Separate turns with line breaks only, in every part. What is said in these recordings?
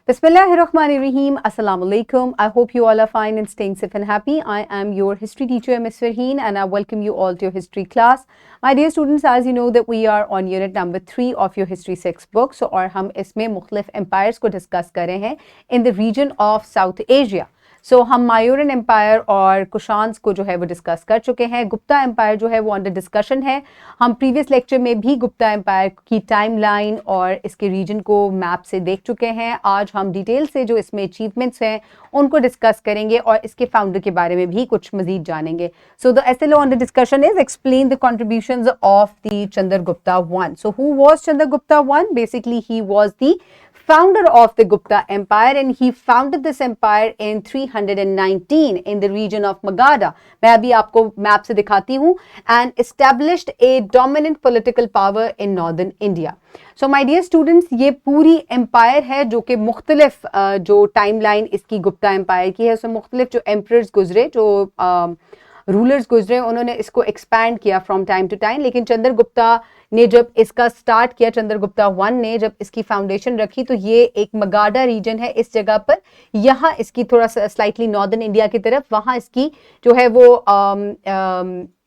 Bismillahirrahmanirrahim. Assalamu alaikum. I hope you all are fine and staying safe and happy. I am your history teacher, Ms. Farheen, and I welcome you all to your history class. My dear students, as you know that we are on unit number 3 of your history 6 book. So, और हम इसमें मुख्तलिफ empires को discuss कर रहे हैं in the region of South Asia. सो हम मायूरन empire और कुशान्स को जो है वो डिस्कस कर चुके हैं. गुप्ता एम्पायर जो है वो अंडर डिस्कशन है. हम प्रीवियस लेक्चर में भी गुप्ता एम्पायर की टाइमलाइन और इसके रीजन को मैप से देख चुके हैं. आज हम डिटेल से जो इसमें अचीवमेंट्स हैं उनको डिस्कस करेंगे और इसके फाउंडर के बारे में भी कुछ मजीद जानेंगे. So the SLO under discussion is explain the contributions of the Chandragupta one. So who was Chandragupta one? Basically he was the founder of the Gupta Empire and he founded this empire in 319 in the region of Magadha. मैं अभी आपको map से दिखाती हूँ. And established a dominant political power in northern India. So my dear students, ये पूरी empire है जो कि मुख्तलिफ जो टाइमलाइन इसकी गुप्ता एम्पायर की है उसमें मुख्तलिफ जो एम्परर्स गुजरे, जो रूलर्स गुजरे, उन्होंने इसको एक्सपैंड किया फ्रॉम टाइम टू टाइम. लेकिन चंद्रगुप्ता ने जब इसका स्टार्ट किया, चंद्रगुप्ता वन ने जब इसकी फाउंडेशन रखी, तो ये एक मगाडा रीजन है इस जगह पर. यहाँ इसकी थोड़ा सा स्लाइटली नॉर्दर्न इंडिया की तरफ, वहाँ इसकी जो है वो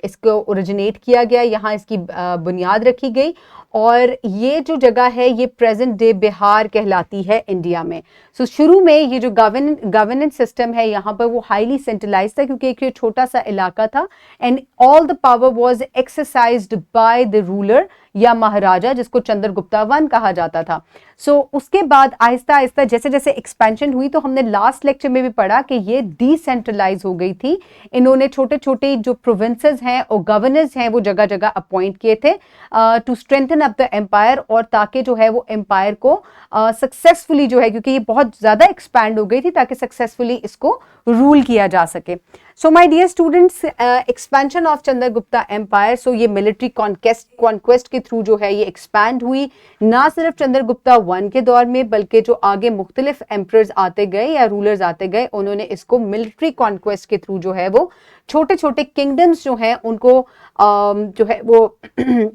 इसको ओरिजिनेट किया गया, यहाँ इसकी बुनियाद रखी गई. और ये जो जगह है ये प्रेजेंट डे बिहार कहलाती है इंडिया में. सो शुरू में ये जो गवर्नेंस सिस्टम है यहाँ पर वो हाईली सेंट्रलाइज था क्योंकि एक छोटा सा इलाका था. And all the power was exercised by the ruler या महाराजा, जिसको चंद्रगुप्ता वन कहा जाता था. सो उसके बाद आहिस्ता आहिस्ता जैसे जैसे एक्सपेंशन हुई, तो हमने लास्ट लेक्चर में भी पढ़ा कि ये डिसेंट्रलाइज हो गई थी. इन्होंने छोटे छोटे जो प्रोविंसेस हैं और गवर्नर्स हैं वो जगह जगह अपॉइंट किए थे to strengthen up the empire, और ताकि जो है वो एम्पायर को सक्सेसफुली जो है, क्योंकि ये बहुत ज्यादा एक्सपैंड हो गई थी, ताकि सक्सेसफुली इसको रूल किया जा सके. So my dear students, expansion of Chandragupta empire, so ये मिलिट्री कॉन्क्वेस्ट के थ्रू जो है ये एक्सपैंड हुई. ना सिर्फ चंद्रगुप्ता वन के दौर में, बल्कि जो आगे मुख्तलिफ एम्परर्स आते गए या रूलर्स आते गए, उन्होंने इसको मिलिट्री कॉन्क्वेस्ट के थ्रू जो है वो छोटे छोटे किंगडम्स जो हैं उनको जो है वो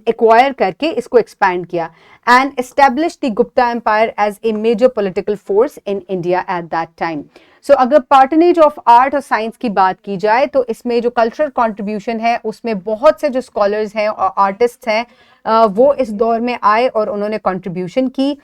एक्वायर करके इसको एक्सपैंड किया. And establish the Gupta empire as a major political force in India at that time. So अगर पैटर्नेज ऑफ आर्ट और साइंस की बात की जाए, तो इसमें जो कल्चरल कंट्रीब्यूशन है उसमें बहुत से जो स्कॉलर्स हैं और आर्टिस्ट हैं वो इस दौर में आए और उन्होंने कंट्रीब्यूशन की.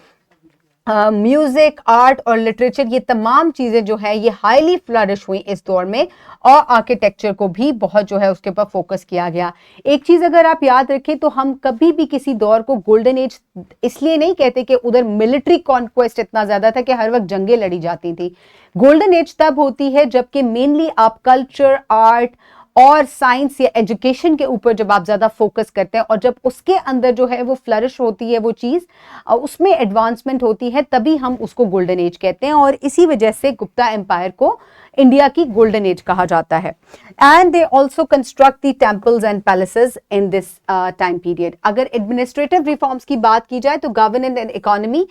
म्यूजिक, आर्ट और लिटरेचर, ये तमाम चीजें जो है ये हाईली फ्लरिश हुई इस दौर में. और आर्किटेक्चर को भी बहुत जो है उसके ऊपर फोकस किया गया. एक चीज अगर आप याद रखें, तो हम कभी भी किसी दौर को गोल्डन एज इसलिए नहीं कहते कि उधर मिलिट्री कॉन्क्वेस्ट इतना ज्यादा था कि हर वक्त जंगें लड़ी जाती थी. गोल्डन एज तब होती है जबकि मेनली आप कल्चर, आर्ट और साइंस या एजुकेशन के ऊपर जब आप ज्यादा फोकस करते हैं, और जब उसके अंदर जो है वो फ्लरिश होती है वो चीज, उसमें एडवांसमेंट होती है, तभी हम उसको गोल्डन एज कहते हैं. और इसी वजह से गुप्ता एम्पायर को इंडिया की गोल्डन एज कहा जाता है. And they also construct the temples and palaces in this time period. अगर एडमिनिस्ट्रेटिव रिफॉर्म्स की बात की जाए, तो governance and economy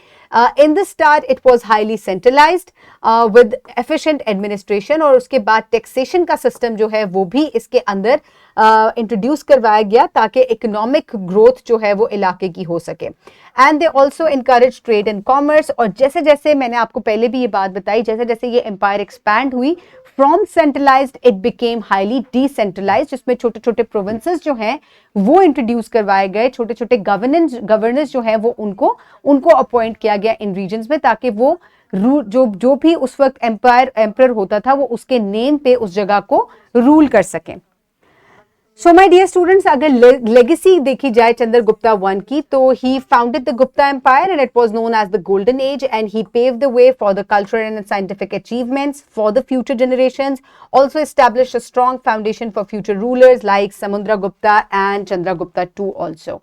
in the start it was highly centralised with efficient administration, और उसके बाद टैक्सेशन का सिस्टम जो है वो भी इसके अंदर इंट्रोड्यूस करवाया गया ताकि इकोनॉमिक ग्रोथ जो है वो इलाके की हो सके. And they also encourage trade and commerce. और जैसे जैसे मैंने आपको पहले भी ये बात बताई, जैसे जैसे ये एम्पायर एक्सपैंड हुई, from centralised it became highly decentralised, जिसमें छोटे छोटे प्रोविंसेस जो हैं वो इंट्रोड्यूस करवाए गए. छोटे छोटे गवर्नर्स जो हैं वो उनको अपॉइंट किया गया इन रीजन्स में, ताकि वो जो भी उस वक्त एम्पायर होता था वो उसके नेम पे उस जगह को रूल कर सकें. सो माय डियर स्टूडेंट्स, अगर लेगेसी देखी जाए चंद्रगुप्ता वन की, तो he founded the Gupta empire and it was known as the golden age, and he paved the way for the cultural and scientific achievements for the future generations. Also established a strong foundation for future rulers like Samudragupta and Chandragupta two also.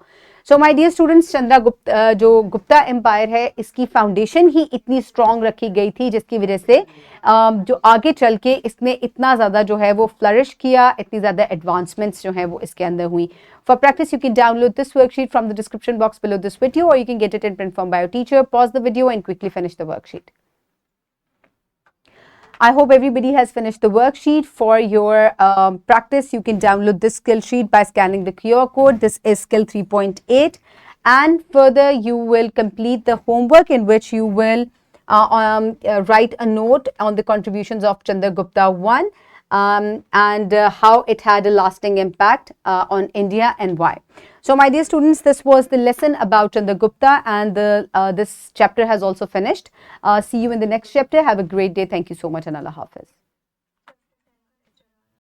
So my dear students, Chandragupta जो Gupta empire है इसकी foundation ही इतनी strong रखी गई थी, जिसकी वजह से जो आगे चल के इसने इतना ज़्यादा जो है वो फ्लरिश किया, इतनी ज़्यादा एडवांसमेंट्स जो है वो इसके अंदर हुई. For practice you can download this worksheet from the description box below this video, और you can get it in print form by your teacher. Pause the video and quickly finish the worksheet. I hope everybody has finished the worksheet. For your practice, you can download this skill sheet by scanning the QR code. This is skill 3.8. And further, you will complete the homework in which you will write a note on the contributions of Chandragupta I and how it had a lasting impact on India and why. So, my dear students, this was the lesson about Chandragupta, and this chapter has also finished. See you in the next chapter. Have a great day. Thank you so much, and Allah Hafiz.